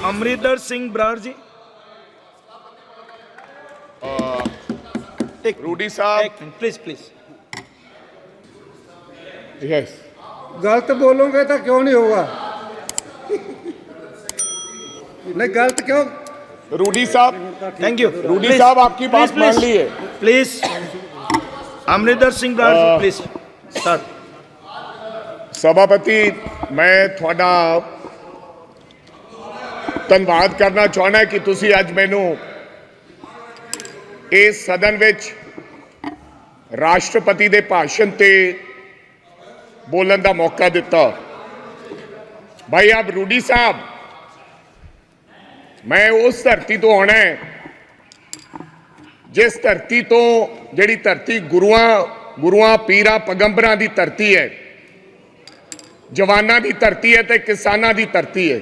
अमरिंदर सिंह बराड़ जी। रूडी साहब please please. Yes, गलत बोलोगे तो क्यों नहीं होगा? नहीं गलत क्यों? रूडी साहब, थैंक यू। रूडी साहब आपकी बात मान ली है। Please Amarinder Singh Brar ji please start. सभापति, मैं थोड़ा धन्यवाद करना चाहना कि तुसी अज मैनू इस सदन विच राष्ट्रपति दे भाषण ते बोलन का मौका दिता। भाई अब रूडी साहब, मैं उस धरती तो आना है जिस धरती तो जिहड़ी धरती गुरुआं पीरां पैगंबरां दी धरती है, जवानां दी धरती है ते किसानां दी धरती है।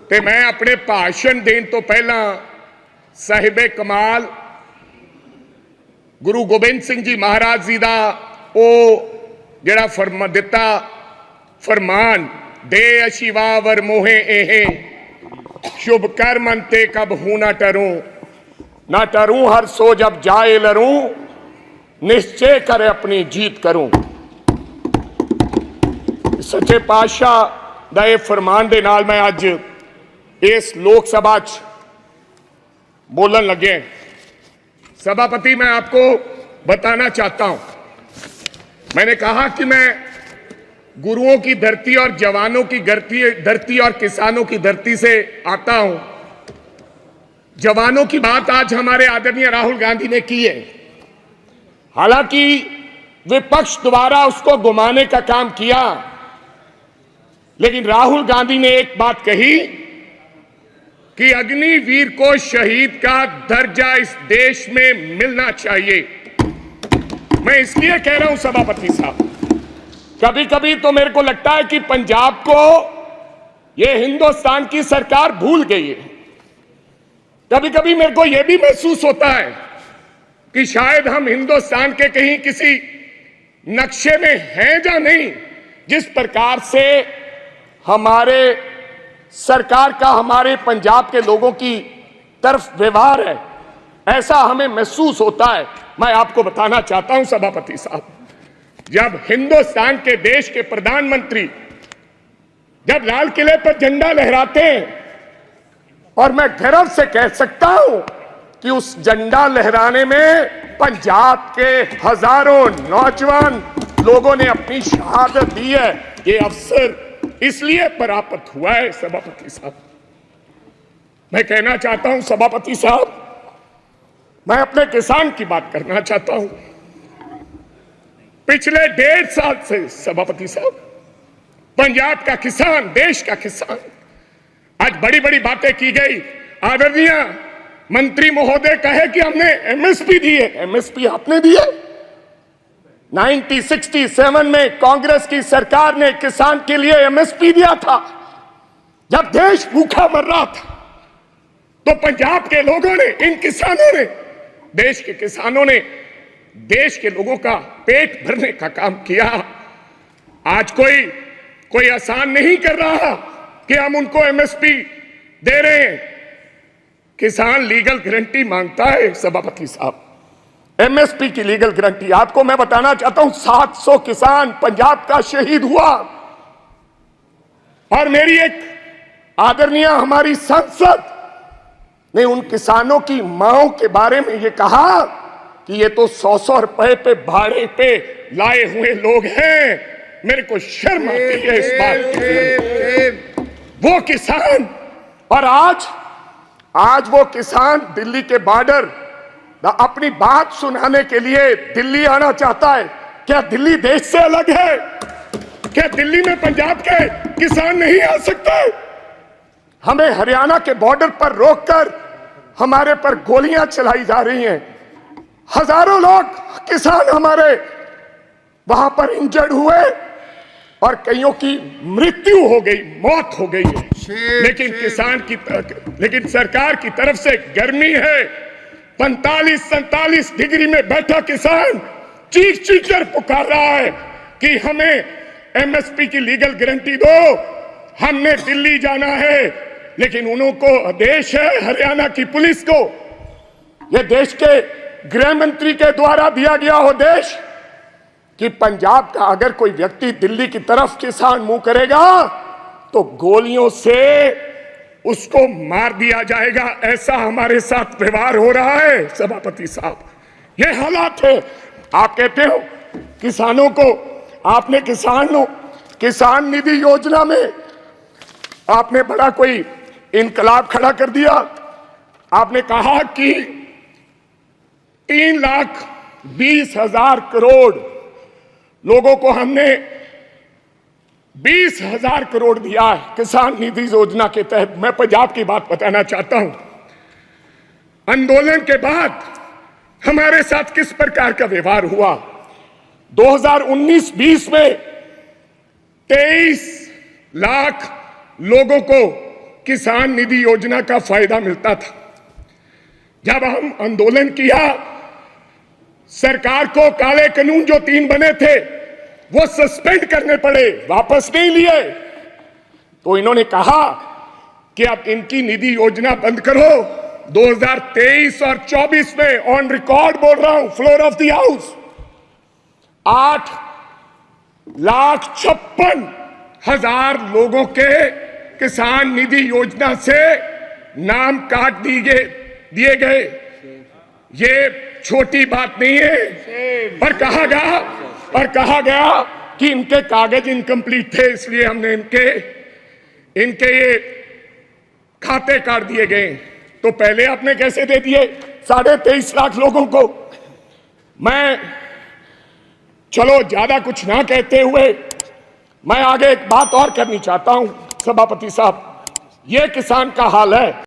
ते मैं अपने भाषण देने तो पहला साहिबे कमाल गुरु गोबिंद सिंह जी महाराज जी का वो जिहड़ा फरमान दे अशिवावर मोहे एहे शुभ कर्म अंते कब हूं ना टरूं हर सो जब जाए लरूं निश्चय करे अपनी जीत करूं। सच्चे पातशाह दा ये फरमान दे नाल मैं अज इस लोक सभा च बोलन लगे। सभापति, मैं आपको बताना चाहता हूं, मैंने कहा कि मैं गुरुओं की धरती और जवानों की धरती और किसानों की धरती से आता हूं। जवानों की बात आज हमारे आदरणीय राहुल गांधी ने की है। हालांकि विपक्ष द्वारा उसको घुमाने का काम किया, लेकिन राहुल गांधी ने एक बात कही कि अग्निवीर को शहीद का दर्जा इस देश में मिलना चाहिए। मैं इसलिए कह रहा हूं सभापति साहब, कभी कभी तो मेरे को लगता है कि पंजाब को यह हिंदुस्तान की सरकार भूल गई है। कभी कभी मेरे को यह भी महसूस होता है कि शायद हम हिंदुस्तान के कहीं किसी नक्शे में हैं या नहीं। जिस प्रकार से हमारे सरकार का हमारे पंजाब के लोगों की तरफ व्यवहार है, ऐसा हमें महसूस होता है। मैं आपको बताना चाहता हूं सभापति साहब, जब हिंदुस्तान के देश के प्रधानमंत्री जब लाल किले पर झंडा लहराते हैं, और मैं गर्व से कह सकता हूं कि उस झंडा लहराने में पंजाब के हजारों नौजवान लोगों ने अपनी शहादत दी है। ये अवसर इसलिए प्राप्त हुआ है सभापति साहब। मैं कहना चाहता हूं सभापति साहब, मैं अपने किसान की बात करना चाहता हूं। पिछले 1.5 साल से सभापति साहब, पंजाब का किसान, देश का किसान, आज बड़ी बड़ी बातें की गई। आदरणीय मंत्री महोदय कहे कि हमने एमएसपी दी है। एमएसपी आपने दी है? 1967 में कांग्रेस की सरकार ने किसान के लिए एमएसपी दिया था। जब देश भूखा मर रहा था तो पंजाब के लोगों ने, इन किसानों ने, देश के किसानों ने देश के लोगों का पेट भरने का काम किया। आज कोई आसान नहीं कर रहा कि हम उनको एमएसपी दे रहे हैं। किसान लीगल गारंटी मांगता है सभापति साहब, एमएसपी की लीगल गारंटी। आपको मैं बताना चाहता हूं 700 किसान पंजाब का शहीद हुआ, और मेरी एक आदरणीय हमारी सांसद ने उन किसानों की मांओं के बारे में ये कहा कि ये तो 100-100 रुपए पे भाड़े पे लाए हुए लोग हैं। मेरे को शर्म आती है इस बात की। वो किसान, और आज वो किसान दिल्ली के बॉर्डर अपनी बात सुनाने के लिए दिल्ली आना चाहता है। क्या दिल्ली देश से अलग है? क्या दिल्ली में पंजाब के किसान नहीं आ सकते? हमें हरियाणा के बॉर्डर पर रोककर हमारे पर गोलियां चलाई जा रही हैं। हजारों लोग किसान हमारे वहां पर इंजर्ड हुए और कईयों की मृत्यु हो गई, मौत हो गई है। लेकिन सरकार की तरफ से गर्मी है। 45-47 डिग्री में बैठा किसान चीख कर पुकार रहा है कि हमें एमएसपी की लीगल गारंटी दो, हमने दिल्ली जाना है, लेकिन उनको देश है हरियाणा की पुलिस को, यह देश के गृह मंत्री के द्वारा दिया गया हो देश कि पंजाब का अगर कोई व्यक्ति दिल्ली की तरफ किसान मुंह करेगा तो गोलियों से उसको मार दिया जाएगा। ऐसा हमारे साथ व्यवहार हो रहा है सभापति साहब, ये हालात है। आप कहते हो किसानों को, आपने किसान निधि योजना में आपने बड़ा कोई इनकलाब खड़ा कर दिया। आपने कहा कि 3,20,000 करोड़ लोगों को हमने 20,000 करोड़ दिया है किसान निधि योजना के तहत। मैं पंजाब की बात बताना चाहता हूं, आंदोलन के बाद हमारे साथ किस प्रकार का व्यवहार हुआ। 2019-20 में 23 लाख लोगों को किसान निधि योजना का फायदा मिलता था। जब हम आंदोलन किया, सरकार को काले कानून जो 3 बने थे वो सस्पेंड करने पड़े, वापस नहीं लिए। तो इन्होंने कहा कि अब इनकी निधि योजना बंद करो। 2023 और 24 में ऑन रिकॉर्ड बोल रहा हूं, फ्लोर ऑफ द हाउस, 8,56,000 लोगों के किसान निधि योजना से नाम काट दिए गए। ये छोटी बात नहीं है। और कहा गया कि इनके कागज इनकम्प्लीट थे, इसलिए हमने इनके ये खाते काट दिए गए। तो पहले आपने कैसे दे दिए 23.5 लाख लोगों को। मैं चलो ज्यादा कुछ ना कहते हुए मैं आगे एक बात और करनी चाहता हूं सभापति साहब, ये किसान का हाल है।